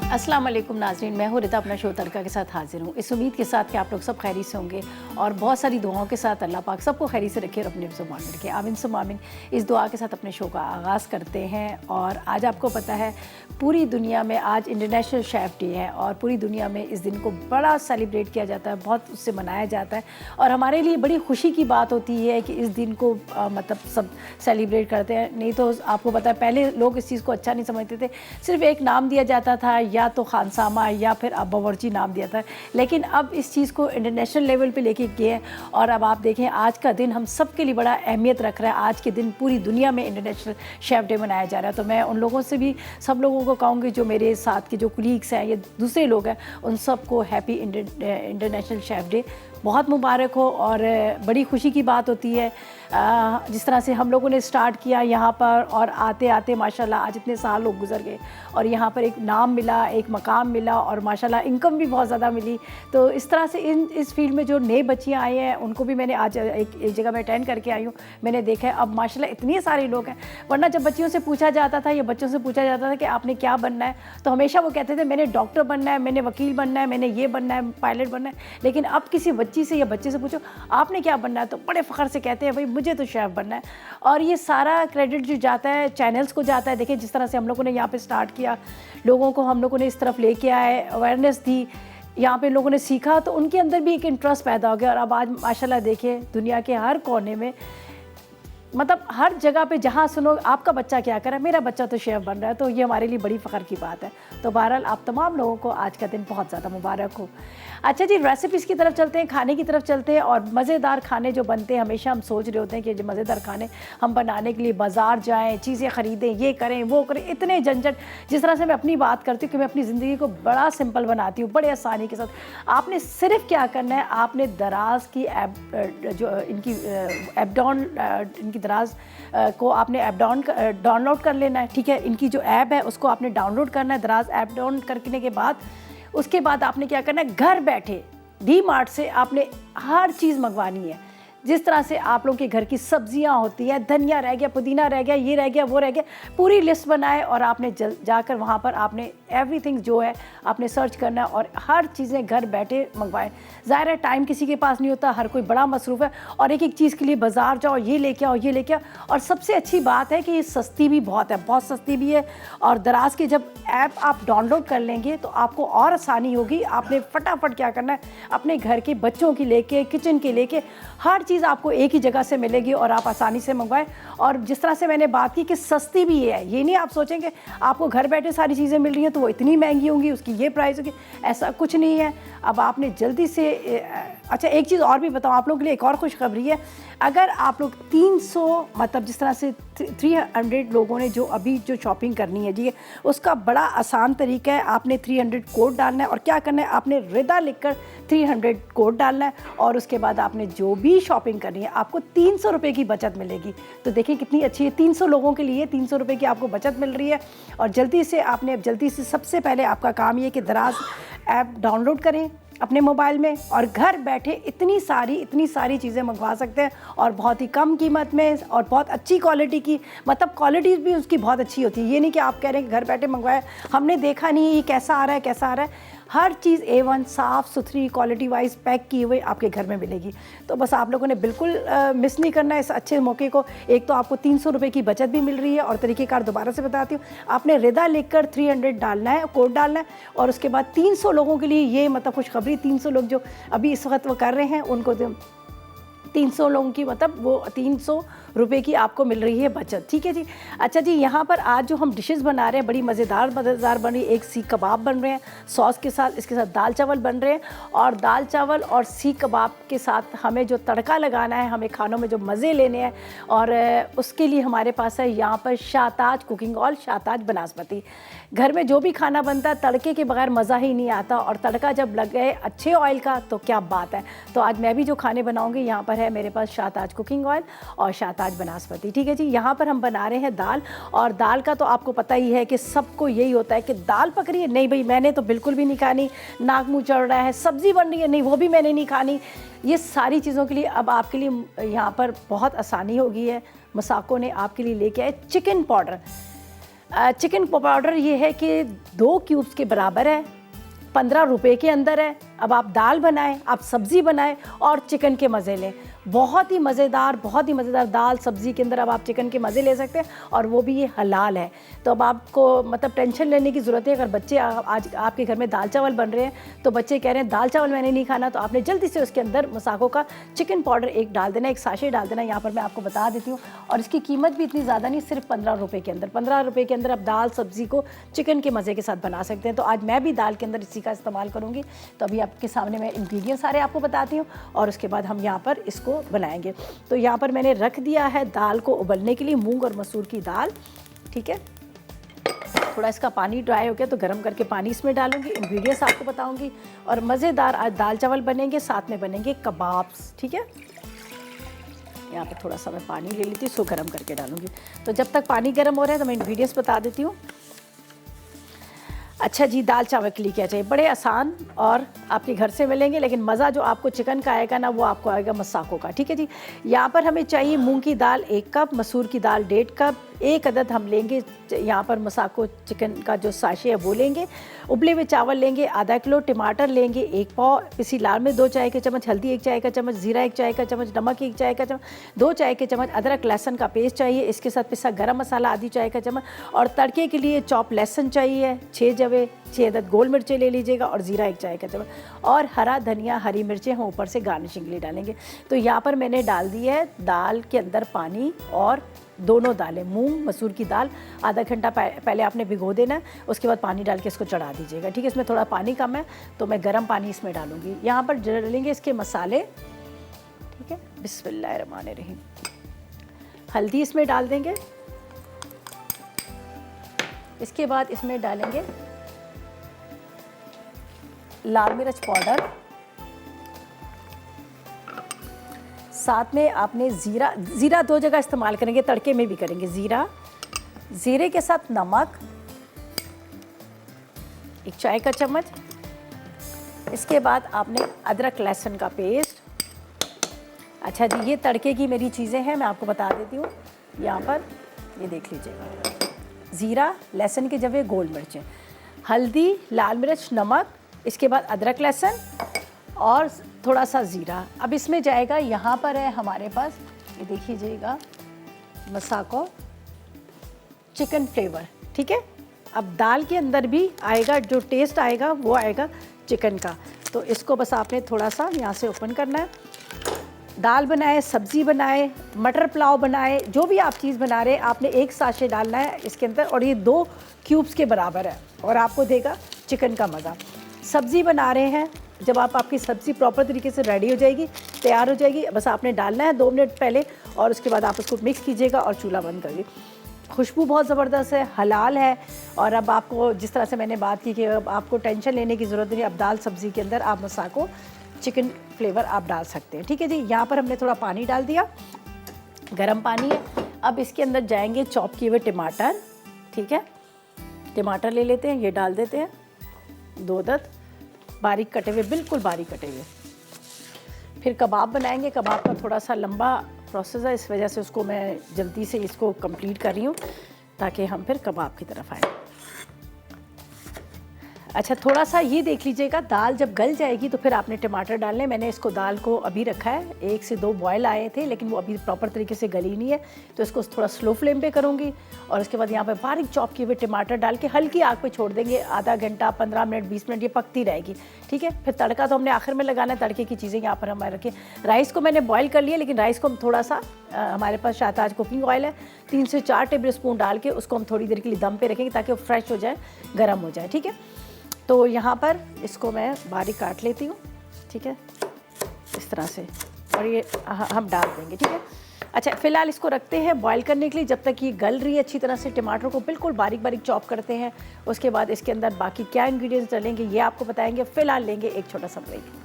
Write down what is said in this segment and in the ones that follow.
अस्सलाम वालेकुम नाज़रीन, मैं हूँ रिता अपना शो तड़का के साथ हाजिर हूँ। इस उम्मीद के साथ कि आप लोग सब खैरी से होंगे और बहुत सारी दुआओं के साथ अल्लाह पाक सबको खैरी से रखे और अपने ज़ुबान में रखे। आमीन सुम्मा आमीन। इस दुआ के साथ अपने शो का आगाज़ करते हैं। और आज आपको पता है पूरी दुनिया में आज इंटरनेशनल शेफ़ डे है और पूरी दुनिया में इस दिन को बड़ा सेलिब्रेट किया जाता है, बहुत उससे मनाया जाता है। और हमारे लिए बड़ी खुशी की बात होती है कि इस दिन को मतलब सब सेलिब्रेट करते हैं। नहीं तो आपको पता है पहले लोग इस चीज़ को अच्छा नहीं समझते थे, सिर्फ एक नाम दिया जाता था, या तो खानसामा या फिर बावर्ची नाम दिया था। लेकिन अब इस चीज़ को इंटरनेशनल लेवल पे लेके गए हैं और अब आप देखें आज का दिन हम सब के लिए बड़ा अहमियत रख रहा है। आज के दिन पूरी दुनिया में इंटरनेशनल शेफ़ डे मनाया जा रहा है। तो मैं उन लोगों से भी सब लोगों को कहूँगी जो मेरे साथ के जो कुलीग्स हैं या दूसरे लोग हैं उन सबको हैप्पी इंटरनेशनल शेफ़ डे बहुत मुबारक हो। और बड़ी खुशी की बात होती है जिस तरह से हम लोगों ने स्टार्ट किया यहाँ पर और आते आते माशाल्लाह आज इतने साल लोग गुजर गए और यहाँ पर एक नाम मिला, एक मकाम मिला और माशाल्लाह इनकम भी बहुत ज़्यादा मिली। तो इस तरह से इस फील्ड में जो नए बच्चियाँ आई हैं उनको भी मैंने आज एक जगह में अटेंड करके आई हूँ, मैंने देखा है अब माशाल्लाह इतने सारे लोग हैं। वरना जब बच्चियों से पूछा जाता था या बच्चों से पूछा जाता था कि आपने क्या बनना है, तो हमेशा वो कहते थे मैंने डॉक्टर बनना है, मैंने वकील बनना है, मैंने ये बनना है, पायलट बनना है। लेकिन अब किसी बच्ची से या बच्चे से पूछो आपने क्या बनना है, तो बड़े फ़ख्र से कहते हैं भाई मुझे तो शेफ़ बनना है। और ये सारा क्रेडिट जो जाता है चैनल्स को जाता है। देखिए जिस तरह से हम लोगों ने यहाँ पे स्टार्ट किया, लोगों को हम लोगों ने इस तरफ लेके आए, अवेयरनेस दी, यहाँ पे लोगों ने सीखा तो उनके अंदर भी एक इंटरेस्ट पैदा हो गया। और अब आज माशाल्लाह देखिए दुनिया के हर कोने में मतलब हर जगह पे जहाँ सुनो आपका बच्चा क्या कर रहा है, मेरा बच्चा तो शेफ़ बन रहा है, तो ये हमारे लिए बड़ी फ़ख्र की बात है। तो बहरहाल आप तमाम लोगों को आज का दिन बहुत ज़्यादा मुबारक हो। अच्छा जी, रेसिपीज़ की तरफ चलते हैं, खाने की तरफ चलते हैं। और मज़ेदार खाने जो बनते हैं हमेशा हम सोच रहे होते हैं कि जो मज़ेदार खाने हम बनाने के लिए बाज़ार जाएँ, चीज़ें ख़रीदें, ये करें वो करें, इतने झंझट। जिस तरह से मैं अपनी बात करती हूँ कि मैं अपनी ज़िंदगी को बड़ा सिंपल बनाती हूँ, बड़े आसानी के साथ। आपने सिर्फ क्या करना है, आपने दराज़ की जो इनकी एपडॉन इनकी दराज को आपने ऐप डाउनलोड कर लेना है। ठीक है, इनकी जो ऐप है उसको आपने डाउनलोड करना है। दराज ऐप डाउनलोड करने के बाद उसके बाद आपने क्या करना है, घर बैठे डी मार्ट से आपने हर चीज़ मंगवानी है। जिस तरह से आप लोगों के घर की सब्जियां होती हैं, धनिया रह गया, पुदीना रह गया, ये रह गया, वो रह गया, पूरी लिस्ट बनाए और आपने जाकर वहाँ पर आपने एवरीथिंग जो है आपने सर्च करना है और हर चीज़ें घर बैठे मंगवाएं। ज़ाहिर है टाइम किसी के पास नहीं होता, हर कोई बड़ा मसरूफ़ है और एक एक चीज़ के लिए बाज़ार जाओ, ये लेके आओ, ये लेके आओ। और सबसे अच्छी बात है कि ये सस्ती भी बहुत है, बहुत सस्ती भी है। और दराज के जब ऐप आप डाउनलोड कर लेंगे तो आपको और आसानी होगी। आपने फटाफट क्या करना है, अपने घर के बच्चों की लेके, किचन के लेके हर चीज़ आपको एक ही जगह से मिलेगी और आप आसानी से मंगवाएं। और जिस तरह से मैंने बात की कि सस्ती भी है, ये नहीं आप सोचेंगे आपको घर बैठे सारी चीज़ें मिल रही हैं तो वो इतनी महंगी होंगी, उसकी ये प्राइस होगी, ऐसा कुछ नहीं है। अब आपने जल्दी से अच्छा एक चीज़ और भी बताऊँ आप लोगों के लिए, एक और खुशखबरी है। अगर आप लोग 300 मतलब जिस तरह से 300 लोगों ने जो अभी जो शॉपिंग करनी है जी, उसका बड़ा आसान तरीका है। आपने 300 कोड डालना है और क्या करना है, आपने रिदा लिखकर 300 कोड डालना है और उसके बाद आपने जो भी शॉपिंग करनी है आपको 300 रुपये की बचत मिलेगी। तो देखिए कितनी अच्छी है, 300 लोगों के लिए 300 रुपये की आपको बचत मिल रही है। और जल्दी से सबसे पहले आपका काम ये कि दराज ऐप डाउनलोड करें अपने मोबाइल में और घर बैठे इतनी सारी चीज़ें मंगवा सकते हैं और बहुत ही कम कीमत में और बहुत अच्छी क्वालिटी की। मतलब क्वालिटी भी उसकी बहुत अच्छी होती है। ये नहीं कि आप कह रहे हैं कि घर बैठे मंगवाया, हमने देखा नहीं ये कैसा आ रहा है। हर चीज़ A1 साफ़ सुथरी क्वालिटी वाइज पैक की हुई आपके घर में मिलेगी। तो बस आप लोगों ने बिल्कुल मिस नहीं करना है इस अच्छे मौके को। एक तो आपको 300 रुपये की बचत भी मिल रही है और तरीक़ेकार दोबारा से बताती हूँ। आपने रिदा लिखकर 300 डालना है, कोड डालना है और उसके बाद 300 लोगों के लिए ये मतलब खुशखबरी, 300 लोग जो अभी इस वक्त वो कर रहे हैं उनको 300 लोगों की मतलब वो 300 रुपये की आपको मिल रही है बचत। ठीक है जी। अच्छा जी, यहाँ पर आज जो हम डिशेस बना रहे हैं बड़ी मज़ेदार बन रही है। एक सीख कबाब बन रहे हैं सॉस के साथ, इसके साथ दाल चावल बन रहे हैं और दाल चावल और सीख कबाब के साथ हमें जो तड़का लगाना है, हमें खानों में जो मज़े लेने हैं और उसके लिए हमारे पास है यहाँ पर शाहताज कुकिंग ऑयल, शाहताज बनास्पति। घर में जो भी खाना बनता है तड़के के बगैर मज़ा ही नहीं आता और तड़का जब लग गए अच्छे ऑयल का तो क्या बात है। तो आज मैं भी जो खाने बनाऊँगी यहाँ पर है मेरे पास शाहताज कुकिंग ऑयल और शाहताज बनास्पति। ठीक है जी। यहाँ पर हम बना रहे हैं दाल और दाल का तो आपको पता ही है कि सबको यही होता है कि दाल पक रही है, नहीं भाई मैंने तो बिल्कुल भी नहीं खानी, नाक मुँह चढ़ रहा है। सब्ज़ी बन रही है, नहीं वो भी मैंने नहीं खानी। ये सारी चीज़ों के लिए अब आपके लिए यहाँ पर बहुत आसानी हो गई है। मसाको ने आपके लिए लेके आए चिकन पाउडर। चिकन पाउडर ये है कि 2 क्यूब्स के बराबर है, 15 रुपए के अंदर है। अब आप दाल बनाएं, आप सब्ज़ी बनाएं और चिकन के मज़े लें। बहुत ही मज़ेदार दाल सब्ज़ी के अंदर अब आप चिकन के मज़े ले सकते हैं, और वो भी ये हलाल है। तो अब आपको मतलब टेंशन लेने की ज़रूरत है। अगर बच्चे आज आपके घर में दाल चावल बन रहे हैं, तो बच्चे कह रहे हैं दाल चावल मैंने नहीं खाना, तो आपने जल्दी से उसके अंदर मसाकों का चिकन पाउडर एक डाल देना, एक साशे डाल देना। यहाँ पर मैं आपको बता देती हूँ, और इसकी कीमत भी इतनी ज़्यादा नहीं, सिर्फ 15 रुपये के अंदर। 15 रुपये के अंदर आप दाल सब्ज़ी को चिकन के मज़े के साथ बना सकते हैं। तो आज मैं भी दाल के अंदर इसी का इस्तेमाल करूँगी। तो अभी आपके सामने मैं इंग्रेडिएंट्स सारे आपको बताती हूँ, और उसके बाद हम यहाँ पर इसको बनाएंगे। तो यहाँ पर मैंने रख दिया है दाल को उबलने के लिए, मूंग और मसूर की दाल। ठीक है, थोड़ा इसका पानी ड्राई हो गया तो गर्म करके पानी इसमें डालूंगी। इंग्रेडिएंट्स आपको बताऊंगी, और मज़ेदार आज दाल चावल बनेंगे, साथ में बनेंगे कबाब्स। ठीक है, यहाँ पर थोड़ा सा मैं पानी ले लेती हूँ, इसको गर्म करके डालूंगी। तो जब तक पानी गर्म हो रहा है तो मैं इंग्रेडिएंट्स बता देती हूँ। अच्छा जी, दाल चावल के लिए क्या चाहिए? बड़े आसान और आपके घर से मिलेंगे, लेकिन मज़ा जो आपको चिकन का आएगा ना, वो आपको आएगा मसाकों का। ठीक है जी, यहाँ पर हमें चाहिए मूंग की दाल 1 कप, मसूर की दाल 1.5 कप, 1 अदद हम लेंगे यहाँ पर मसाको चिकन का जो साशे है वो लेंगे। उबले हुए चावल लेंगे आधा किलो, टमाटर लेंगे 1 पाव, पिसी लाल मिर्च 2 चाय के चम्मच, हल्दी 1 चाय का चम्मच, ज़ीरा 1 चाय का चम्मच, नमक 1 चाय का चम्मच, 2 चाय के चम्मच अदरक लहसुन का पेस्ट चाहिए। इसके साथ पिसा गरम मसाला आधी चाय का चम्मच, और तड़के के लिए चॉप लहसुन चाहिए 6 जवे, 6 अदद गोल मिर्चें ले लीजिएगा, और ज़ीरा 1 चाय का चम्मच, और हरा धनिया हरी मिर्चें हम ऊपर से गार्निशिंग के लिए डालेंगे। तो यहाँ पर मैंने डाल दी है दाल के अंदर पानी, और दोनों दालें, मूंग मसूर की दाल आधा घंटा पहले आपने भिगो देना है, उसके बाद पानी डाल के इसको चढ़ा दीजिएगा। ठीक है, इसमें थोड़ा पानी कम है तो मैं गर्म पानी इसमें डालूंगी। यहाँ पर डालेंगे इसके मसाले। ठीक है, बिस्मिल्लाहिर्रहमानिर्रहीम। हल्दी इसमें डाल देंगे, इसके बाद इसमें डालेंगे लाल मिर्च पाउडर, साथ में आपने ज़ीरा 2 जगह इस्तेमाल करेंगे, तड़के में भी करेंगे। ज़ीरे के साथ नमक 1 चाय का चम्मच। इसके बाद आपने अदरक लहसुन का पेस्ट। अच्छा जी, ये तड़के की मेरी चीज़ें हैं, मैं आपको बता देती हूँ। यहाँ पर ये देख लीजिएगा, ज़ीरा, लहसुन की जगह गोल मिर्चें, हल्दी, लाल मिर्च, नमक, इसके बाद अदरक लहसुन और थोड़ा सा ज़ीरा। अब इसमें जाएगा, यहाँ पर है हमारे पास, ये देखिएगा, मसाको चिकन फ्लेवर। ठीक है, अब दाल के अंदर भी आएगा, जो टेस्ट आएगा वो आएगा चिकन का। तो इसको बस आपने थोड़ा सा यहाँ से ओपन करना है। दाल बनाए, सब्ज़ी बनाए, मटर पुलाव बनाए, जो भी आप चीज़ बना रहे हैं, आपने 1 साशे डालना है इसके अंदर, और ये 2 क्यूब्स के बराबर है, और आपको देगा चिकन का मज़ा। सब्ज़ी बना रहे हैं, जब आपकी सब्ज़ी प्रॉपर तरीके से रेडी हो जाएगी, तैयार हो जाएगी, बस आपने डालना है 2 मिनट पहले, और उसके बाद आप उसको मिक्स कीजिएगा और चूल्हा बंद करिए। खुशबू बहुत ज़बरदस्त है, हलाल है। और अब आपको जिस तरह से मैंने बात की कि अब आपको टेंशन लेने की ज़रूरत नहीं, अब दाल सब्ज़ी के अंदर आप मसाको चिकन फ्लेवर आप डाल सकते हैं। ठीक है जी, यहाँ पर हमने थोड़ा पानी डाल दिया, गर्म पानी है। अब इसके अंदर जाएंगे चॉप किए हुए टमाटर। ठीक है, टमाटर ले लेते हैं, ये डाल देते हैं 2 अदद, बारीक कटे हुए, बिल्कुल बारीक कटे हुए। फिर कबाब बनाएंगे। कबाब का थोड़ा सा लंबा प्रोसेस है, इस वजह से उसको मैं जल्दी से इसको कंप्लीट कर रही हूँ, ताकि हम फिर कबाब की तरफ आएँ। अच्छा, थोड़ा सा ये देख लीजिएगा, दाल जब गल जाएगी तो फिर आपने टमाटर डालने। मैंने इसको दाल को अभी रखा है, 1 से 2 बॉयल आए थे, लेकिन वो अभी प्रॉपर तरीके से गली नहीं है, तो इसको थोड़ा स्लो फ्लेम पे करूँगी। और उसके बाद यहाँ पे बारीक चॉप किए हुए टमाटर डाल के हल्की आग पे छोड़ देंगे, आधा घंटा, 15 मिनट, 20 मिनट ये पकती रहेगी। ठीक है, फिर तड़का तो हमने आखिर में लगाना है। तड़के की चीज़ें यहाँ पर हमारे रखें। राइस को मैंने बॉयल कर लिया, लेकिन राइस को हम थोड़ा सा, हमारे पास शाहताज कुकिंग ऑयल है, 3 से 4 टेबल स्पून डाल के उसको हम थोड़ी देर के लिए दम पे रखेंगे, ताकि वो फ्रेश हो जाए, गर्म हो जाए। ठीक है, तो यहाँ पर इसको मैं बारीक काट लेती हूँ। ठीक है, इस तरह से, और ये हम डाल देंगे। ठीक है, अच्छा, फ़िलहाल इसको रखते हैं बॉईल करने के लिए, जब तक ये गल रही है अच्छी तरह से। टमाटर को बिल्कुल बारीक बारीक चॉप करते हैं, उसके बाद इसके अंदर बाकी क्या इंग्रेडिएंट्स डालेंगे ये आपको बताएंगे। फ़िलहाल लेंगे एक छोटा सा ब्रेक।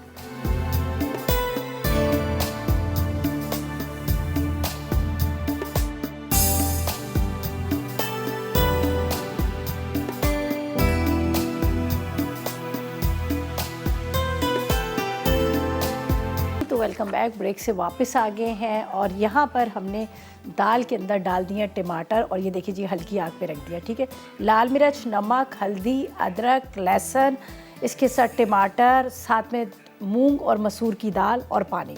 Welcome back. ब्रेक से वापस आ गए हैं और यहाँ पर हमने दाल के अंदर डाल दिए टमाटर और ये देखिए जी हल्की आग पे रख दिया। ठीक है, लाल मिर्च, नमक, हल्दी, अदरक, लहसुन, इसके साथ टमाटर, साथ में मूंग और मसूर की दाल और पानी,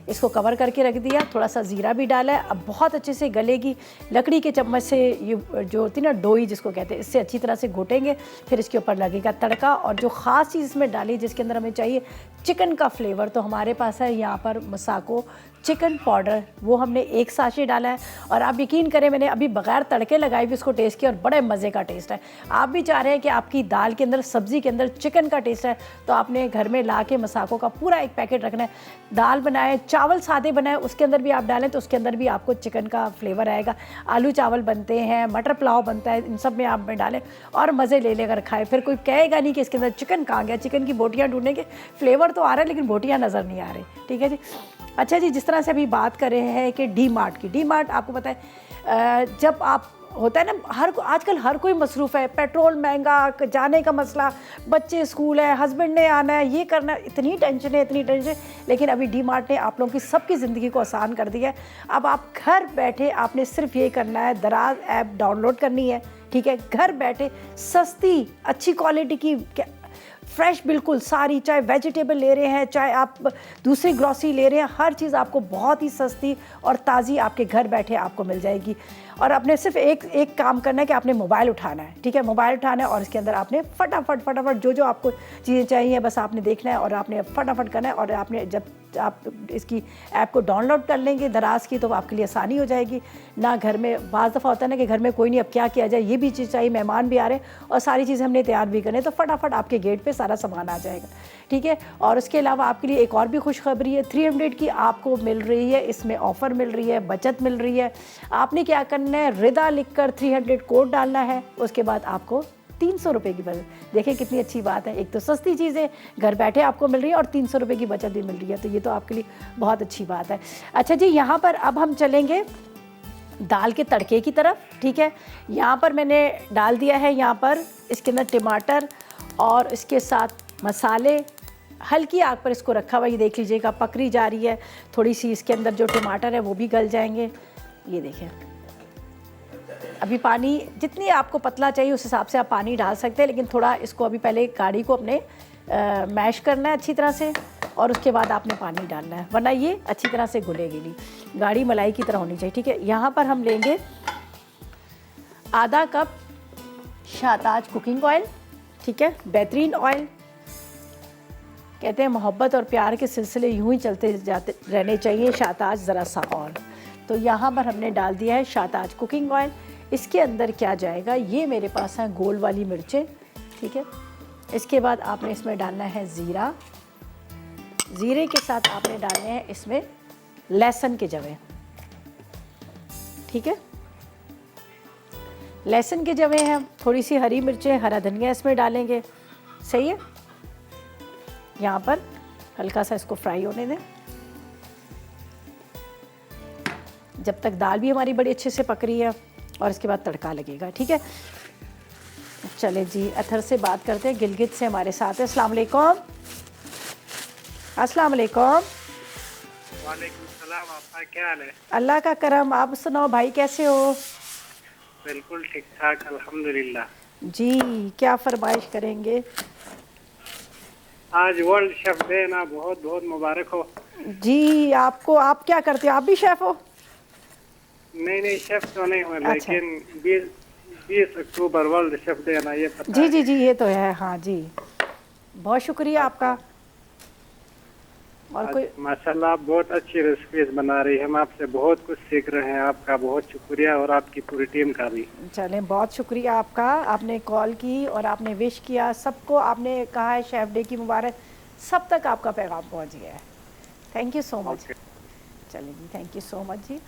इसको कवर करके रख दिया। थोड़ा सा ज़ीरा भी डाला है। अब बहुत अच्छे से गलेगी। लकड़ी के चम्मच से ये जो होती है ना डोई जिसको कहते हैं, इससे अच्छी तरह से घोटेंगे। फिर इसके ऊपर लगेगा तड़का और जो ख़ास चीज़ इसमें डाली जिसके अंदर हमें चाहिए चिकन का फ्लेवर, तो हमारे पास है यहाँ पर मसाको चिकन पाउडर, वो हमने 1 साशे डाला है। और आप यकीन करें मैंने अभी बगैर तड़के लगाए भी इसको टेस्ट किया और बड़े मज़े का टेस्ट है। आप भी चाह रहे हैं कि आपकी दाल के अंदर, सब्ज़ी के अंदर चिकन का टेस्ट है, तो आपने घर में ला के मसाको का पूरा 1 पैकेट रखना है। दाल बनाए, चावल सादे बनाए, उसके अंदर भी आप डालें तो उसके अंदर भी आपको चिकन का फ्लेवर आएगा। आलू चावल बनते हैं, मटर पुलाव बनता है, इन सब में आप में डालें और मज़े ले लेकर खाएं। फिर कोई कहेगा नहीं कि इसके अंदर चिकन कहाँ गया। चिकन की बोटियाँ ढूंढेंगे, फ्लेवर तो आ रहा है लेकिन बोटियाँ नज़र नहीं आ रही। ठीक है जी। अच्छा जी, जिस तरह से अभी बात कर रहे हैं कि डी मार्ट की, डी मार्ट आपको पता है जब आप होता है ना, आजकल हर कोई मसरूफ़ है, पेट्रोल महंगा, जाने का मसला, बच्चे स्कूल है, हस्बैंड ने आना है, ये करना, इतनी टेंशन है, इतनी टेंशन। लेकिन अभी डी मार्ट ने आप लोगों की सबकी ज़िंदगी को आसान कर दिया है। अब आप घर बैठे आपने सिर्फ ये करना है, दराज ऐप डाउनलोड करनी है। ठीक है, घर बैठे सस्ती अच्छी क्वालिटी की फ्रेश बिल्कुल सारी, चाहे वेजिटेबल ले रहे हैं, चाहे आप दूसरी ग्रॉसरी ले रहे हैं, हर चीज़ आपको बहुत ही सस्ती और ताज़ी आपके घर बैठे आपको मिल जाएगी। और आपने सिर्फ एक काम करना है कि आपने मोबाइल उठाना है। ठीक है, मोबाइल उठाना है और इसके अंदर आपने फटाफट जो आपको चीज़ें चाहिए बस आपने देखना है और आपने फटाफट करना है। और आपने जब आप इसकी ऐप को डाउनलोड कर लेंगे दराज की, तो आपके लिए आसानी हो जाएगी। ना घर में बाज़ दफ़ा होता है ना कि घर में कोई नहीं, अब क्या किया जाए, ये भी चीज़ चाहिए, मेहमान भी आ रहे हैं और सारी चीज़ें हमने तैयार भी करनी है, तो फटाफट आपके गेट पे सारा सामान आ जाएगा। ठीक है, और उसके अलावा आपके लिए एक और भी खुशखबरी है, 300 की आपको मिल रही है, इसमें ऑफ़र मिल रही है, बचत मिल रही है। आपने क्या करना है, रिदा लिखकर 300 कोड डालना है, उसके बाद आपको 300 रुपये की बचत। देखिए कितनी अच्छी बात है, एक तो सस्ती चीज़ें घर बैठे आपको मिल रही है और 300 रुपये की बचत भी मिल रही है, तो ये तो आपके लिए बहुत अच्छी बात है। अच्छा जी, यहाँ पर अब हम चलेंगे दाल के तड़के की तरफ। ठीक है, यहाँ पर मैंने डाल दिया है, यहाँ पर इसके अंदर टमाटर और इसके साथ मसाले, हल्की आग पर इसको रखा हुआ, ये देख लीजिएगा पकड़ी जा रही है। थोड़ी सी इसके अंदर जो टमाटर है वो भी गल जाएंगे। ये देखिए अभी पानी जितनी आपको पतला चाहिए उस हिसाब से आप पानी डाल सकते हैं, लेकिन थोड़ा इसको अभी पहले गाढ़ी को अपने मैश करना है अच्छी तरह से और उसके बाद आपने पानी डालना है, वरना ये अच्छी तरह से घुलेगी नहीं, गाढ़ी मलाई की तरह होनी चाहिए। ठीक है, यहाँ पर हम लेंगे आधा कप शाहताज कुकिंग ऑयल। ठीक है, बेहतरीन ऑयल, कहते हैं मोहब्बत और प्यार के सिलसिले यूं ही चलते जाते रहने चाहिए, शाहताज ज़रा सा और। तो यहाँ पर हमने डाल दिया है शाहताज कुकिंग ऑयल। इसके अंदर क्या जाएगा, ये मेरे पास है गोल वाली मिर्चें। ठीक है, इसके बाद आपने इसमें डालना है ज़ीरा, ज़ीरे के साथ आपने डालने हैं इसमें लहसुन के जवे। ठीक है, लहसुन के जवे हैं, थोड़ी सी हरी मिर्चें, हरा धनिया इसमें डालेंगे। सही है, यहाँ पर हल्का सा इसको फ्राई होने दें जब तक दाल भी हमारी बड़ी अच्छे से पक रही है और इसके बाद तड़का लगेगा। ठीक है, चले जी अथर से बात करते हैं, गिलगित से हमारे साथ है। अस्सलाम वालेकुम। अस्सलाम वालेकुम। वालेकुम सलाम, आपका क्या हाल है? अल्लाह का करम, आप सुनाओ भाई कैसे हो? बिल्कुल ठीक ठाक अल्हम्दुलिल्लाह। जी, क्या फरमाइश करेंगे? आज वर्ल्ड शेफ डे ना, बहुत बहुत मुबारक हो। जी आपको, आप क्या करते हो, आप भी शेफ़ हो? नहीं शेफ तो नहीं हुआ, अच्छा। लेकिन 20 अक्टूबर वर्ल्ड शेफ डे ना, ये पता जी है। जी जी, ये तो है। हाँ जी, बहुत शुक्रिया आपका। और कोई माशाल्लाह आप बहुत अच्छी रेसिपीज बना रही है, हम आपसे बहुत कुछ सीख रहे हैं, आपका बहुत शुक्रिया और आपकी पूरी टीम का भी। चलें, बहुत शुक्रिया आपका, आपने कॉल की और आपने विश किया, सबको आपने कहा है शेफ़ डे की मुबारक, सब तक आपका पैगाम पहुंच गया है। Thank you so much. चलिए जी, थैंक यू सो मच जी।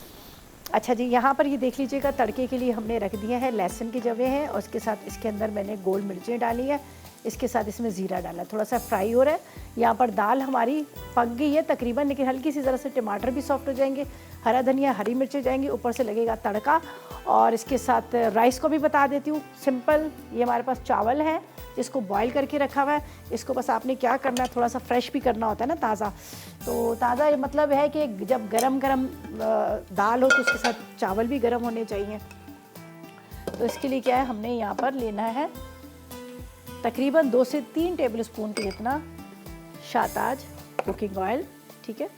अच्छा जी, यहाँ पर ये देख लीजिएगा तड़के के लिए हमने रख दिया है लहसुन के जवे हैं और उसके साथ इसके अंदर मैंने गोल मिर्चें डाली है, इसके साथ इसमें ज़ीरा डाला, थोड़ा सा फ्राई हो रहा है। यहाँ पर दाल हमारी पक गई है तकरीबन, लेकिन हल्की सी ज़रा से टमाटर भी सॉफ्ट हो जाएंगे, हरा धनिया, हरी मिर्चें जाएंगी, ऊपर से लगेगा तड़का। और इसके साथ राइस को भी बता देती हूँ, सिंपल ये हमारे पास चावल हैं जिसको बॉईल करके रखा हुआ है। इसको बस आपने क्या करना है, थोड़ा सा फ्रेश भी करना होता है ना, ताज़ा। तो ताज़ा ये मतलब है कि जब गरम गरम दाल हो तो उसके साथ चावल भी गरम होने चाहिए। तो इसके लिए क्या है, हमने यहाँ पर लेना है तकरीबन 2 से 3 टेबल स्पून के जितना शाहताज कुकिंग ऑयल, ठीक है।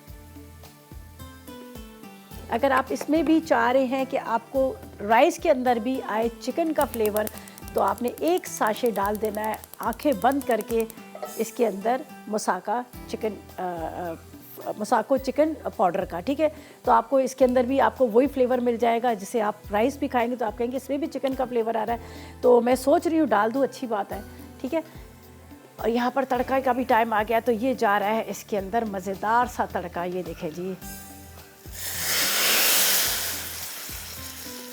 अगर आप इसमें भी चाह रहे हैं कि आपको राइस के अंदर भी आए चिकन का फ्लेवर, तो आपने 1 साशे डाल देना है आंखें बंद करके इसके अंदर मुसाको चिकन पाउडर का, ठीक है। तो आपको इसके अंदर भी आपको वही फ्लेवर मिल जाएगा, जिसे आप राइस भी खाएंगे तो आप कहेंगे इसमें भी चिकन का फ्लेवर आ रहा है। तो मैं सोच रही हूँ डाल दूँ, अच्छी बात है, ठीक है। और यहाँ पर तड़का का भी टाइम आ गया, तो ये जा रहा है इसके अंदर मज़ेदार सा तड़का, ये देखें जी,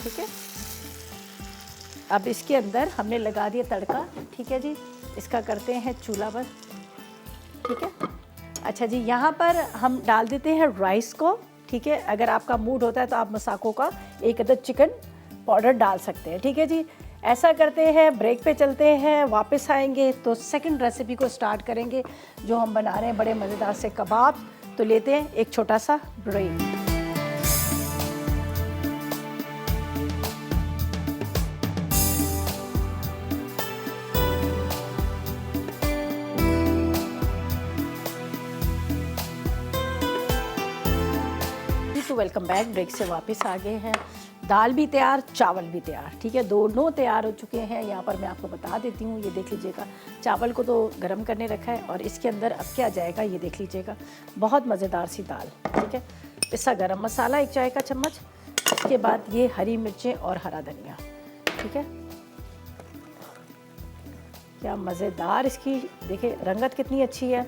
ठीक है। अब इसके अंदर हमने लगा दिया तड़का, ठीक है जी। इसका करते हैं चूल्हा बंद, ठीक है। अच्छा जी, यहाँ पर हम डाल देते हैं राइस को, ठीक है। अगर आपका मूड होता है तो आप मसाको का 1 अदद चिकन पाउडर डाल सकते हैं, ठीक है जी। ऐसा करते हैं, ब्रेक पे चलते हैं, वापस आएंगे तो सेकंड रेसिपी को स्टार्ट करेंगे, जो हम बना रहे हैं बड़े मज़ेदार से कबाब। तो लेते हैं एक छोटा सा ब्रेक। तो वेलकम बैक, ब्रेक से वापस आ गए हैं। दाल भी तैयार, चावल भी तैयार, ठीक है, दोनों तैयार हो चुके हैं। यहाँ पर मैं आपको बता देती हूँ, ये देख लीजिएगा, चावल को तो गरम करने रखा है और इसके अंदर अब क्या जाएगा, ये देख लीजिएगा, बहुत मज़ेदार सी दाल, ठीक है। पिसा गरम मसाला 1 चाय का चम्मच, इसके बाद ये हरी मिर्चें और हरा धनिया, ठीक है। क्या मज़ेदार इसकी, देखिए रंगत कितनी अच्छी है,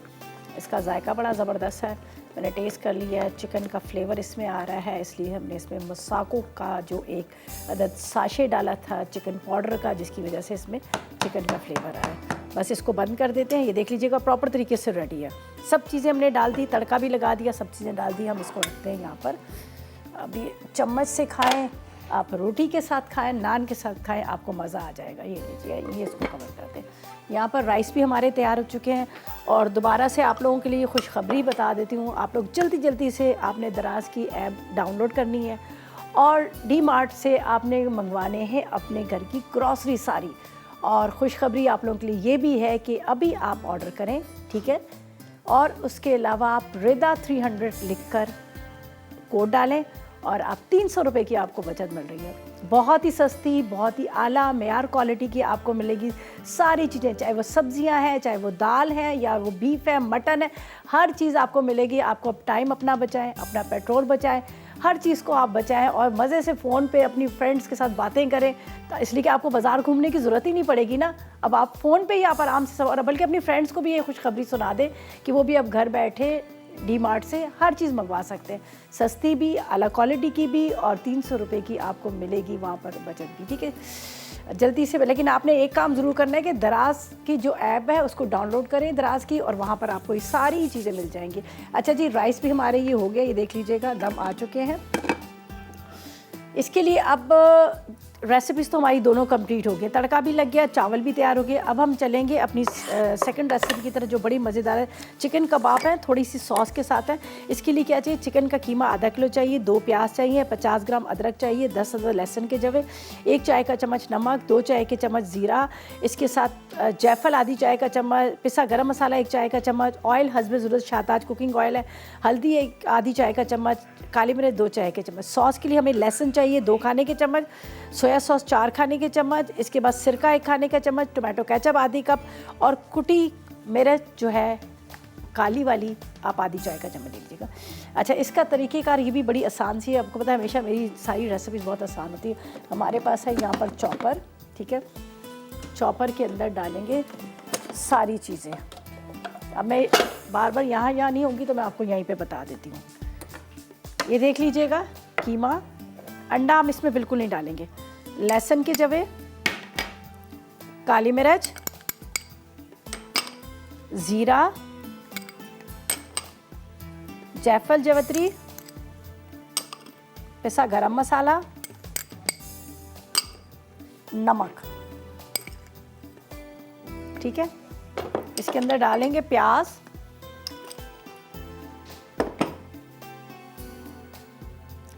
इसका जायका बड़ा ज़बरदस्त है। मैंने टेस्ट कर लिया है, चिकन का फ्लेवर इसमें आ रहा है, इसलिए हमने इसमें मसाको का जो 1 अदद साशे डाला था चिकन पाउडर का, जिसकी वजह से इसमें चिकन का फ्लेवर आया। बस इसको बंद कर देते हैं। ये देख लीजिएगा प्रॉपर तरीके से रेडी है। सब चीज़ें हमने डाल दी, तड़का भी लगा दिया, सब चीज़ें डाल दी। हम इसको रखते हैं यहाँ पर। अब ये चम्मच से खाएँ, आप रोटी के साथ खाएं, नान के साथ खाएं, आपको मज़ा आ जाएगा। ये लीजिए, ये इसको कवर करते हैं। यहाँ पर राइस भी हमारे तैयार हो चुके हैं। और दोबारा से आप लोगों के लिए खुशखबरी बता देती हूँ, आप लोग जल्दी जल्दी से आपने दराज की ऐप डाउनलोड करनी है और डी-मार्ट से आपने मंगवाने हैं अपने घर की ग्रॉसरी सारी। और खुशखबरी आप लोगों के लिए ये भी है कि अभी आप ऑर्डर करें, ठीक है। और उसके अलावा आप रिदा 300 लिखकर कोड डालें और आप 300 रुपये की आपको बचत मिल रही है। बहुत ही सस्ती, बहुत ही आला मेयार क्वालिटी की आपको मिलेगी सारी चीज़ें, चाहे वो सब्जियां हैं, चाहे वो दाल है, या वो बीफ है, मटन है, हर चीज़ आपको मिलेगी। आपको अब टाइम अपना बचाएं, अपना पेट्रोल बचाएं, हर चीज़ को आप बचाएं और मज़े से फ़ोन पे अपनी फ्रेंड्स के साथ बातें करें। तो इसलिए कि आपको बाज़ार घूमने की ज़रूरत ही नहीं पड़ेगी ना, अब आप फ़ोन पे ही आप आराम से सब, और बल्कि अपनी फ्रेंड्स को भी ये खुशखबरी सुना दें कि वो भी अब घर बैठे डी-मार्ट से हर चीज़ मंगवा सकते हैं, सस्ती भी, आला क्वालिटी की भी, और 300 रुपये की आपको मिलेगी वहाँ पर बचत भी, ठीक है। जल्दी से, लेकिन आपने एक काम ज़रूर करना है कि दराज की जो ऐप है उसको डाउनलोड करें दराज की, और वहाँ पर आपको ये सारी चीज़ें मिल जाएंगी। अच्छा जी, राइस भी हमारे ये हो गया, ये देख लीजिएगा दम आ चुके हैं। इसके लिए अब रेसिपीज़ तो हमारी दोनों कंप्लीट हो गई, तड़का भी लग गया, चावल भी तैयार हो गए। अब हम चलेंगे अपनी सेकंड रेसिपी की तरफ, जो बड़ी मज़ेदार है। चिकन कबाब है, थोड़ी सी सॉस के साथ है। इसके लिए क्या चाहिए, चिकन का कीमा आधा किलो चाहिए, 2 प्याज चाहिए, 50 ग्राम अदरक चाहिए, 10 अदद लहसुन के जवे, 1 चाय का चम्मच नमक, 2 चाय के चम्मच ज़ीरा, इसके साथ जायफल आधी चाय का चम्मच, पिसा गरम मसाला 1 चाय का चम्मच, ऑयल हस्बे ज़रूरत शाहताज कुकिंग ऑयल है, हल्दी 1 आधी चाय का चम्मच, काली मिर्च 2 चाय के चम्मच। सॉस के लिए हमें लहसुन चाहिए 2 खाने के चम्मच, सोया सॉस 4 खाने के चम्मच, इसके बाद सिरका 1 खाने का चम्मच, टोमेटो केचप आधी कप, और कुटी मिर्च जो है काली वाली आप आधी चाय का चम्मच लीजिएगा। अच्छा, इसका तरीक़ेकार ये भी बड़ी आसान सी है। आपको पता है हमेशा मेरी सारी रेसिपीज़ बहुत आसान होती है। हमारे पास है यहाँ पर चॉपर, ठीक है। चॉपर के अंदर डालेंगे सारी चीज़ें। अब मैं बार बार यहाँ नहीं होंगी तो मैं आपको यहीं पे बता देती हूँ। ये देख लीजिएगा कीमा, अंडा हम इसमें बिल्कुल नहीं डालेंगे, लहसुन के जवे, काली मिर्च, ज़ीरा, जायफल जवतरी, पिसा गरम मसाला, नमक, ठीक है। इसके अंदर डालेंगे प्याज,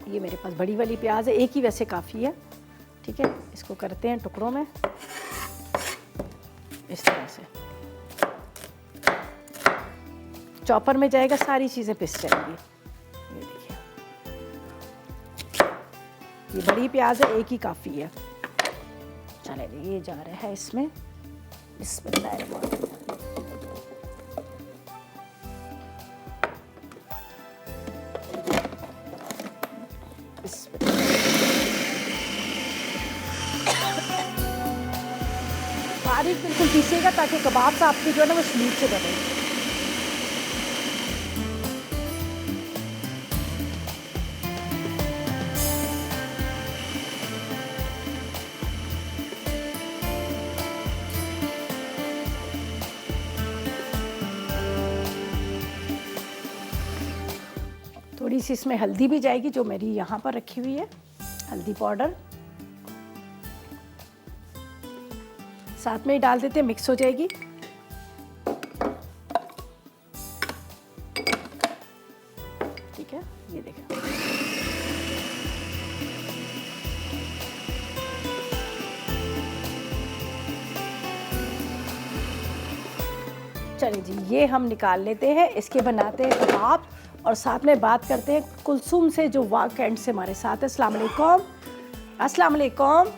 ये मेरे पास बड़ी वाली प्याज है, एक ही वैसे काफ़ी है, ठीक है। इसको करते हैं टुकड़ों में इस तरह से, चॉपर में जाएगा, सारी चीज़ें पिस जाएंगी। ये देखिए, ये बड़ी प्याज है, एक ही काफ़ी है। चले ये जा रहा है इसमें, बिस्मिल्लाहिर्रहमानिर्रहीम। बारीक बिल्कुल पीसेगा ताकि कबाब आपकी जो है ना वो स्मूथ से बने। थोड़ी सी इसमें हल्दी भी जाएगी जो मेरी यहाँ पर रखी हुई है, हल्दी पाउडर साथ में ही डाल देते हैं, मिक्स हो जाएगी। ठीक है, ये देखें, चलिए जी, ये हम निकाल लेते हैं। इसके बनाते हैं कबाब और साथ में बात करते हैं कुलसुम से जो वाक एंड से हमारे साथ है। अस्सलाम वालेकुम। अस्सलाम वालेकुम।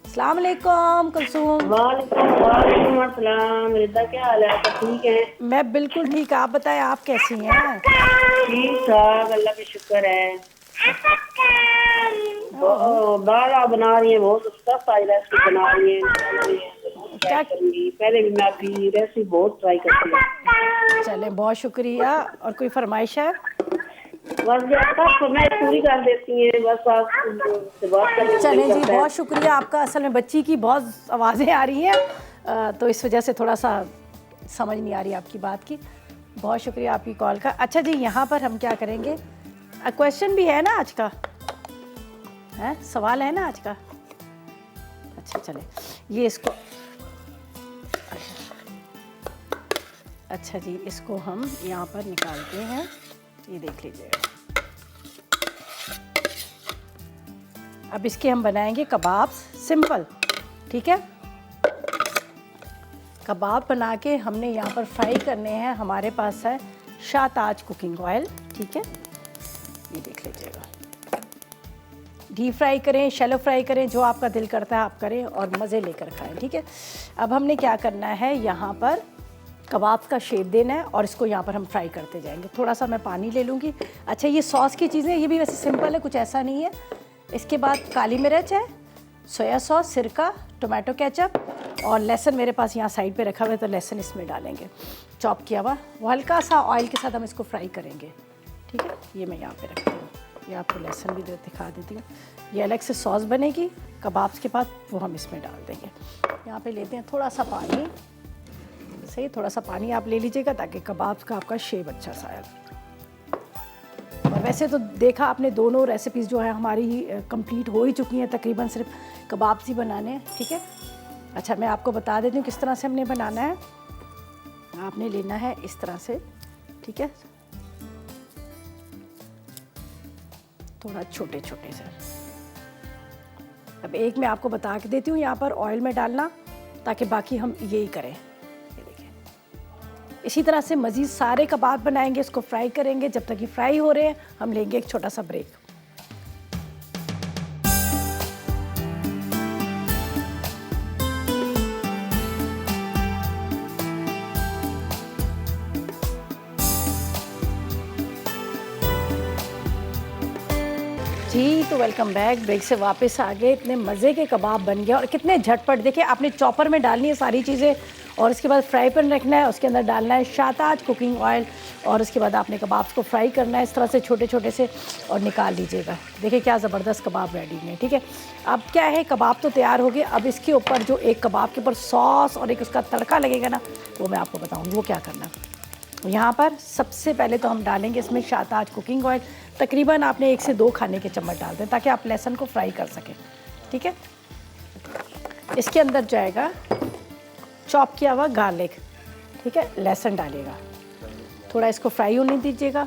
अस्सलाम वालेकुम कुलसुम। वालेकुम अस्सलाम। रिदा क्या हाल है? तो ठीक है? मैं बिल्कुल ठीक, आप बताएं आप कैसी हैं? ठीक ठाक, अल्लाह का शुक्र है। दाल आप बना रही हैं, बहुत अच्छा रेसिपी बना रही हैं। क्या करूँगी, पहले भी मैं आपकी रेसिपी बहुत ट्राई करती हूँ। चलें, बहुत शुक्रिया। और कोई फरमाइश है? बस मैं पूरी कर देती हैं, बस आप से बात करने को चलें दिल जी, करता है। बहुत शुक्रिया आपका। असल में बच्ची की बहुत आवाज़ें आ रही हैं तो इस वजह से थोड़ा सा समझ नहीं आ रही आपकी बात की। बहुत शुक्रिया आपकी कॉल का। अच्छा जी, यहाँ पर हम क्या करेंगे, क्वेश्चन भी है ना आज का, है सवाल है ना आज का? अच्छा चले, ये इसको, अच्छा जी, इसको हम यहाँ पर निकालते हैं। ये देख लीजिएगा। अब इसके हम बनाएंगे कबाब, सिंपल, ठीक है। कबाब बना के हमने यहाँ पर फ्राई करने हैं। हमारे पास है शाहताज कुकिंग ऑयल, ठीक है, ये देख लीजिएगा। डीप फ्राई करें, शैलो फ्राई करें, जो आपका दिल करता है आप करें और मज़े लेकर खाएं, ठीक है। अब हमने क्या करना है, यहाँ पर कबाब का शेप देना है और इसको यहाँ पर हम फ्राई करते जाएंगे। थोड़ा सा मैं पानी ले लूँगी। अच्छा, ये सॉस की चीज़ें, ये भी वैसे सिंपल है, कुछ ऐसा नहीं है। इसके बाद काली मिर्च है, सोया सॉस, सिरका, टोमेटो केचप और लहसुन मेरे पास यहाँ साइड पे रखा हुआ है, तो लहसुन इसमें डालेंगे चॉप किया हुआ। वो हल्का सा ऑयल के साथ हम इसको फ्राई करेंगे, ठीक है। ये मैं यहाँ पे रखती हूँ, ये आपको लहसुन भी दिखा देती हूँ। ये अलग से सॉस बनेगी कबाब्स के बाद, वो हम इसमें डाल देंगे। यहाँ पे लेते हैं थोड़ा सा पानी, सही, थोड़ा सा पानी आप ले लीजिएगा ताकि कबाब का आपका शेप अच्छा सा आए। और वैसे तो देखा आपने, दोनों रेसिपीज़ जो है हमारी कंप्लीट हो ही चुकी हैं तकरीबन, सिर्फ कबाब्स ही बनाने हैं, ठीक है। अच्छा, मैं आपको बता देती हूँ किस तरह से हमने बनाना है। आपने लेना है इस तरह से, ठीक है, थोड़ा छोटे छोटे से। अब एक मैं आपको बता के देती हूँ, यहाँ पर ऑयल में डालना, ताकि बाकी हम यही करें। ये देखिए, इसी तरह से मज़ीद सारे कबाब बनाएंगे, इसको फ्राई करेंगे। जब तक ये फ्राई हो रहे हैं हम लेंगे एक छोटा सा ब्रेक। जी, तो वेलकम बैक। ब्रेक से वापस आ गए। इतने मज़े के कबाब बन गए और कितने झटपट। देखिए, आपने चॉपर में डालनी है सारी चीज़ें और उसके बाद फ्राई पैन रखना है, उसके अंदर डालना है शाहताज कुकिंग ऑयल और उसके बाद आपने कबाब्स को फ्राई करना है इस तरह से छोटे छोटे से और निकाल लीजिएगा। देखिए क्या ज़बरदस्त कबाब रेडी हैं, ठीक है। अब क्या है, कबाब तो तैयार हो गए। अब इसके ऊपर जो एक कबाब के ऊपर सॉस और एक उसका तड़का लगेगा ना, वो मैं आपको बताऊँगी वो क्या करना है। यहाँ पर सबसे पहले तो हम डालेंगे इसमें शाहताज कुकिंग ऑयल। तकरीबन आपने 1 से 2 खाने के चम्मच डाल दें ताकि आप लहसुन को फ्राई कर सकें, ठीक है। इसके अंदर जाएगा चॉप किया हुआ गार्लिक, ठीक है, लहसुन डालिएगा, थोड़ा इसको फ्राई होने दीजिएगा।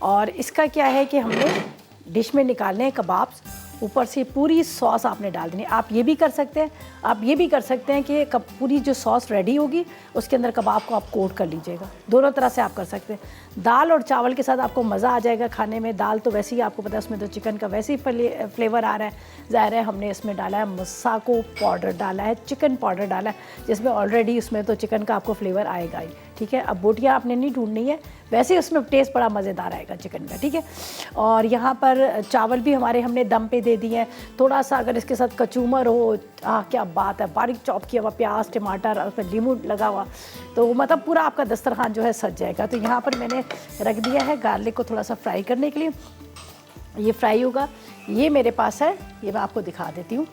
और इसका क्या है कि हमने डिश में निकालने हैं कबाब्स, ऊपर से पूरी सॉस आपने डाल देनी। आप ये भी कर सकते हैं, आप ये भी कर सकते हैं कि पूरी जो सॉस रेडी होगी उसके अंदर कबाब को आप कोट कर लीजिएगा। दोनों तरह से आप कर सकते हैं। दाल और चावल के साथ आपको मज़ा आ जाएगा खाने में। दाल तो वैसे ही आपको पता है उसमें तो चिकन का वैसे ही फ्लेवर आ रहा है। ज़ाहिर है हमने इसमें डाला है मसाको पाउडर, डाला है चिकन पाउडर, डाला है जिसमें ऑलरेडी उसमें तो चिकन का आपको फ्लेवर आएगा ही, ठीक है। अब बोटियाँ आपने नहीं ढूंढनी है, वैसे ही उसमें टेस्ट बड़ा मज़ेदार आएगा चिकन का, ठीक है। और यहाँ पर चावल भी हमारे हमने दम पे दे दिए हैं। थोड़ा सा अगर इसके साथ कचूमर हो, क्या बात है, बारीक चॉप किया हुआ प्याज, टमाटर और उसमें नींबू लगा हुआ, तो मतलब पूरा आपका दस्तरखान जो है सज जाएगा। तो यहाँ पर मैंने रख दिया है गार्लिक को थोड़ा सा फ्राई करने के लिए। ये फ्राई होगा, ये मेरे पास है, ये मैं आपको दिखा देती हूँ।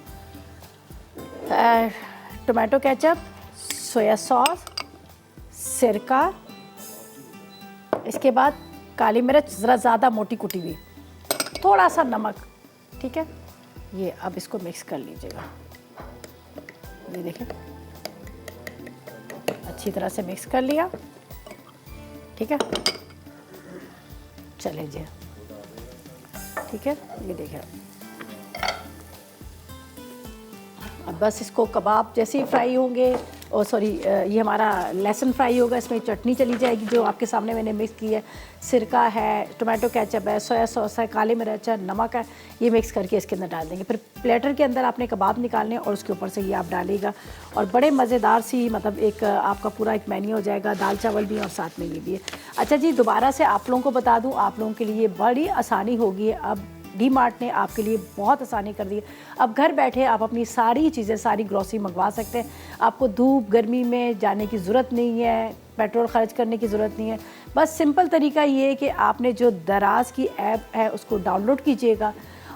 टोमेटो केचप, सोया सॉस, सिरका, इसके बाद काली मिर्च ज़रा ज़्यादा मोटी कुटी हुई, थोड़ा सा नमक, ठीक है। ये अब इसको मिक्स कर लीजिएगा, ये देखें अच्छी तरह से मिक्स कर लिया, ठीक है। चले जी, ठीक है, ये देखिए। अब बस इसको कबाब जैसे ही फ्राई होंगे, और सॉरी ये हमारा लहसुन फ्राई होगा, इसमें चटनी चली जाएगी जो आपके सामने मैंने मिक्स की है, सिरका है, टोमेटो केचप है, सोया सॉस है, काली मिर्च है, नमक है, ये मिक्स करके इसके अंदर डाल देंगे। फिर प्लेटर के अंदर आपने कबाब निकालने और उसके ऊपर से ये आप डालिएगा, और बड़े मज़ेदार सी मतलब एक आपका पूरा एक मेन्यू हो जाएगा। दाल चावल भी और साथ में ये भी है। अच्छा जी, दोबारा से आप लोगों को बता दूँ, आप लोगों के लिए बड़ी आसानी होगी। अब डी-मार्ट ने आपके लिए बहुत आसानी कर दी है। अब घर बैठे आप अपनी सारी चीज़ें, सारी ग्रॉसरी मंगवा सकते हैं। आपको धूप गर्मी में जाने की ज़रूरत नहीं है, पेट्रोल खर्च करने की ज़रूरत नहीं है। बस सिंपल तरीका ये है कि आपने जो दराज की ऐप है उसको डाउनलोड कीजिएगा,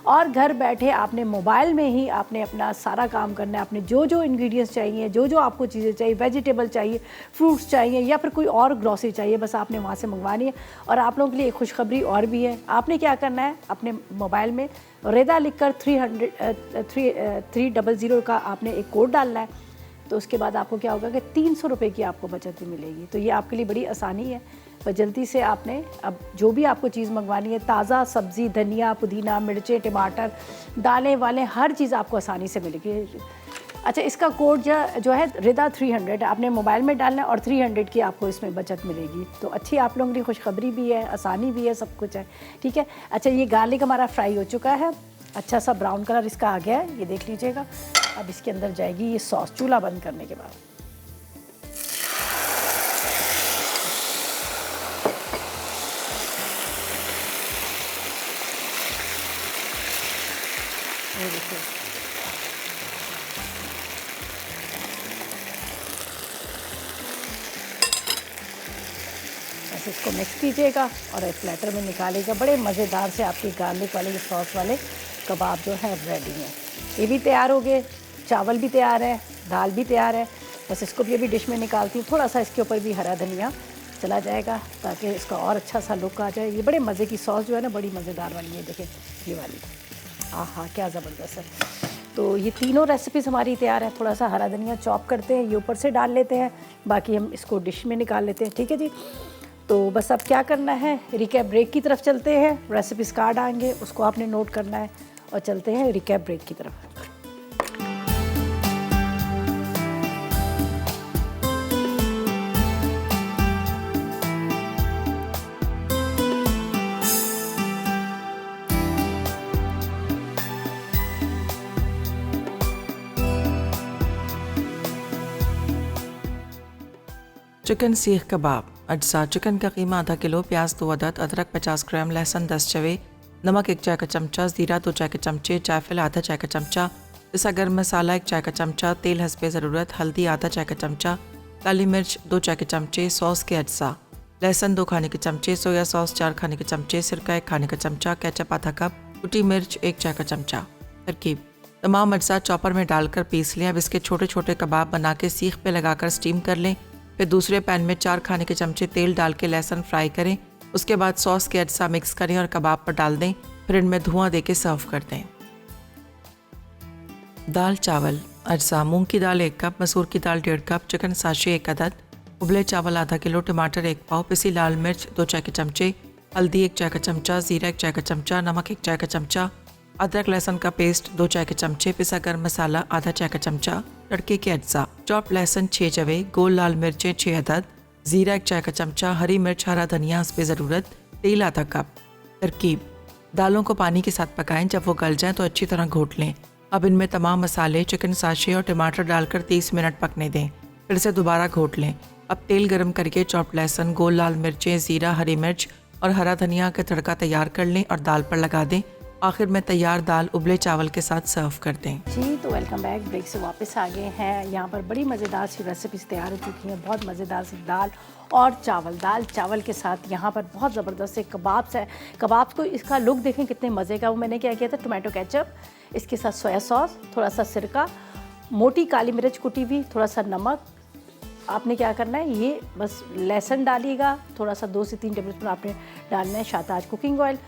और घर बैठे आपने मोबाइल में ही आपने अपना सारा काम करना है। आपने जो जो इंग्रेडिएंट्स चाहिए, जो जो आपको चीज़ें चाहिए, वेजिटेबल चाहिए, फ्रूट्स चाहिए, या फिर कोई और ग्रॉसरी चाहिए, बस आपने वहाँ से मंगवानी है। और आप लोगों के लिए एक खुशखबरी और भी है। आपने क्या करना है, अपने मोबाइल में रेदा लिखकर 300 का आपने एक कोड डालना है। तो उसके बाद आपको क्या होगा कि 300 रुपये की आपको बचत भी मिलेगी। तो ये आपके लिए बड़ी आसानी है। पर जल्दी से आपने अब जो भी आपको चीज़ मंगवानी है, ताज़ा सब्ज़ी, धनिया, पुदीना, मिर्चें, टमाटर, दालें वालें, हर चीज़ आपको आसानी से मिलेगी। अच्छा, इसका कोड जो है रिदा 300 आपने मोबाइल में डालना है, और 300 की आपको इसमें बचत मिलेगी। तो अच्छी आप लोगों की खुशखबरी भी है, आसानी भी है, सब कुछ है, ठीक है। अच्छा, ये गार्लिक हमारा फ्राई हो चुका है, अच्छा सा ब्राउन कलर इसका आ गया है, ये देख लीजिएगा। अब इसके अंदर जाएगी ये सॉस, चूल्हा बंद करने के बाद। ये देखिए, बस इसको मिक्स कीजिएगा और एक प्लेटर में निकालिएगा। बड़े मज़ेदार से आपकी गार्लिक वाले सॉस वाले कबाब जो है रेडी हैं। ये भी तैयार हो गए, चावल भी तैयार है, दाल भी तैयार है। बस इसको भी अभी डिश में निकालती हूँ। थोड़ा सा इसके ऊपर भी हरा धनिया चला जाएगा ताकि इसका और अच्छा सा लुक आ जाए। ये बड़े मज़े की सॉस जो है ना, बड़ी मज़ेदार वाली है। देखें ये वाली, आहा क्या ज़बरदस्त है। तो ये तीनों रेसिपीज़ हमारी तैयार है। थोड़ा सा हरा धनिया चॉप करते हैं, ये ऊपर से डाल लेते हैं, बाकी हम इसको डिश में निकाल लेते हैं, ठीक है जी। तो बस अब क्या करना है, रिकैप ब्रेक की तरफ चलते हैं। रेसिपीज़ कार्ड आएंगे, उसको आपने नोट करना है, और चलते हैं रिकैप ब्रेक की तरफ। चिकन सीख कबाब। अज्जा: चिकन का कीमा आधा किलो, प्याज 2 अदद, अदरक 50 ग्राम, लहसुन 10 चवे, नमक 1 चाय का चमचा, ज़ीरा 2 चाय के चमचे, जायफल आधा चाय का चमचा, पिसा गर्म मसाला 1 चाय का चमचा, तेल हस्बे ज़रूरत, हल्दी आधा चाय का चमचा, काली मिर्च 2 चाय के चमचे, सॉस के अज्जा: लहसुन 2 खाने के चमचे, सोया सॉस 4 खाने के चमचे, सिरका 1 खाने का चमचा, केचप आधा कप, कुटी मिर्च 1 चाय का चमचा। तरकीब: तमाम अज्जा चॉपर में डालकर पीस लें। अब इसके छोटे छोटे कबाब बना के सीख पे लगाकर स्टीम कर लें। फिर दूसरे पैन में 4 खाने के चमचे तेल डाल के लहसुन फ्राई करें। उसके बाद सॉस के अज्जा मिक्स करें और कबाब पर डाल दें। फिर इनमें धुआं दे के सर्व कर दें। दाल चावल। अज्जा मूंग की दाल 1 कप, मसूर की दाल 1.5 कप, चिकन साशे 1 अदद, उबले चावल आधा किलो, टमाटर 1 पाव, पिसी लाल मिर्च 2 चाय के चमचे, हल्दी 1 चाय का चमचा, ज़ीरा 1 चाय का चमचा, नमक 1 चाय का चमचा, अदरक लहसुन का पेस्ट 2 चाय के चमचे, पिसा गर्म मसाला आधा चाय का चमचा, तड़के के अज्जा, चॉप लहसुन 6 जवे, गोल लाल मिर्चें 6 अदद, ज़ीरा 1 चाय का चमचा, हरी मिर्च, हरा धनिया हस्बे ज़रूरत, तेल आधा कप। तरकीब: दालों को पानी के साथ पकाएं, जब वो गल जाएं तो अच्छी तरह घोट लें। अब इनमें तमाम मसाले, चिकन साशे और टमाटर डालकर 30 मिनट पकने दें, फिर से दोबारा घोट लें। अब तेल गरम करके चॉप लहसुन, गोल लाल मिर्चें, ज़ीरा, हरी मिर्च और हरा धनिया का तड़का तैयार कर लें और दाल पर लगा दें। आखिर में तैयार दाल उबले चावल के साथ सर्व कर दें। जी, तो वेलकम बैक। ब्रेक से वापस आ गए हैं। यहाँ पर बड़ी मज़ेदार सी रेसिपीज तैयार हो चुकी हैं, बहुत मज़ेदार सी दाल और चावल। दाल चावल के साथ यहाँ पर बहुत ज़बरदस्त से कबाब्स है। कबाब्स को इसका लुक देखें कितने मज़े का। वो मैंने क्या किया था, टोमेटो केचप, इसके साथ सोया सॉस, थोड़ा सा सिरका, मोटी काली मिर्च कुटी हुई, थोड़ा सा नमक। आपने क्या करना है, ये बस लहसुन डालिएगा, थोड़ा सा 2 से 3 टेबलस्पून आपने डालना है शाताज कुकिंग ऑयल।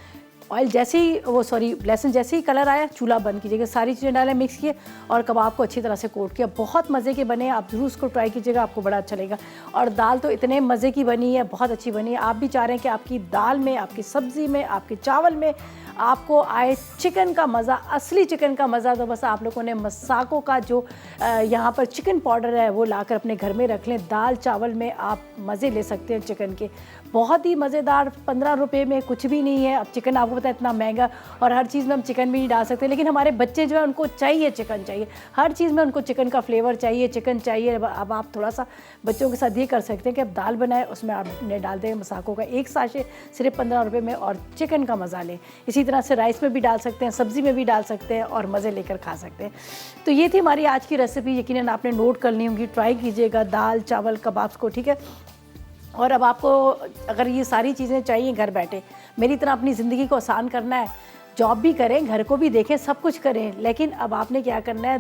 ऑयल जैसे ही लहसुन जैसे ही कलर आया, चूल्हा बंद कीजिएगा, सारी चीज़ें डालें, मिक्स किए और कबाब को अच्छी तरह से कोट किया। बहुत मज़े के बने, आप ज़रूर उसको ट्राई कीजिएगा, आपको बड़ा अच्छा लगेगा। और दाल तो इतने मज़े की बनी है, बहुत अच्छी बनी है। आप भी चाह रहे हैं कि आपकी दाल में, आपकी सब्ज़ी में, आपके चावल में आपको आए चिकन का मज़ा, असली चिकन का मज़ा। तो बस आप लोगों ने मसाको का जो यहाँ पर चिकन पाउडर है वो लाकर अपने घर में रख लें। दाल चावल में आप मज़े ले सकते हैं चिकन के, बहुत ही मज़ेदार। 15 रुपये में कुछ भी नहीं है। अब चिकन आपको पता है इतना महंगा, और हर चीज़ में हम चिकन भी नहीं डाल सकते, लेकिन हमारे बच्चे जो है उनको चाहिए चिकन, चाहिए हर चीज़ में, उनको चिकन का फ्लेवर चाहिए, चिकन चाहिए। अब आप थोड़ा सा बच्चों के साथ ये कर सकते हैं कि अब दाल बनाए, उसमें आपने डाल दें मसाको का 1 साशे सिर्फ 15 रुपये में, और चिकन का मज़ा लें। इसी तरह से राइस में भी डाल सकते हैं, सब्ज़ी में भी डाल सकते हैं और मज़े लेकर खा सकते हैं। तो ये थी हमारी आज की रेसिपी, यकीनन आपने नोट कर ली होंगी। ट्राई कीजिएगा दाल चावल कबाब्स को, ठीक है। और अब आपको अगर ये सारी चीज़ें चाहिए घर बैठे, मेरी तरह अपनी ज़िंदगी को आसान करना है, जॉब भी करें, घर को भी देखें, सब कुछ करें, लेकिन अब आपने क्या करना है,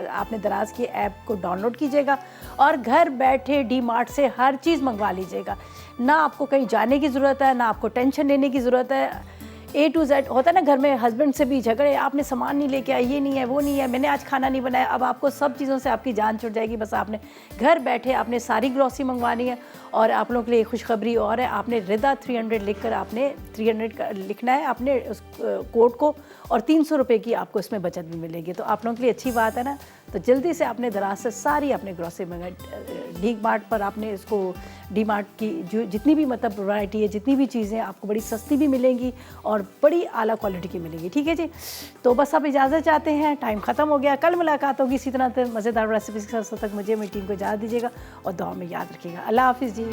आपने दराज की ऐप को डाउनलोड कीजिएगा और घर बैठे डी मार्ट से हर चीज़ मंगवा लीजिएगा। ना आपको कहीं जाने की ज़रूरत है, ना आपको टेंशन लेने की ज़रूरत है। A to Z होता है ना, घर में हस्बैंड से भी झगड़े, आपने सामान नहीं लेके आया, ये नहीं है, वो नहीं है, मैंने आज खाना नहीं बनाया। अब आपको सब चीज़ों से आपकी जान छुट जाएगी। बस आपने घर बैठे आपने सारी ग्रॉसरी मंगवानी है। और आप लोगों के लिए खुशखबरी और है, आपने रिदा 300 लिखकर आपने 300 लिखना है आपने उस कोड को, और 300 रुपये की आपको इसमें बचत भी मिलेगी। तो आप लोगों के लिए अच्छी बात है ना। तो जल्दी से आपने दराज से सारी अपने ग्रॉसरी मंगाई। डी मार्ट पर आपने इसको, डी मार्ट की जो जितनी भी मतलब वैरायटी है, जितनी भी चीज़ें आपको बड़ी सस्ती भी मिलेंगी और बड़ी आला क्वालिटी की मिलेगी, ठीक है जी। तो बस आप इजाज़त चाहते हैं, टाइम ख़त्म हो गया। कल मुलाकात होगी इसी तरह मज़ेदार रेसिपीज़ के साथ। तक मुझे, मेरी टीम को इजाज़त दीजिएगा और दुआ में याद रखिएगा। अल्लाह हाफिज़ जी।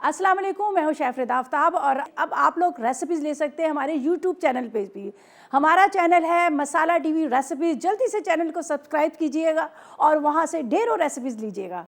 अस्सलाम वालेकुम, मैं हूँ शेफ रिदा आफ्ताब, और अब आप लोग रेसिपीज़ ले सकते हैं हमारे यूट्यूब चैनल पे भी। हमारा चैनल है मसाला टीवी रेसिपीज़। जल्दी से चैनल को सब्सक्राइब कीजिएगा और वहाँ से ढेरों रेसिपीज़ लीजिएगा।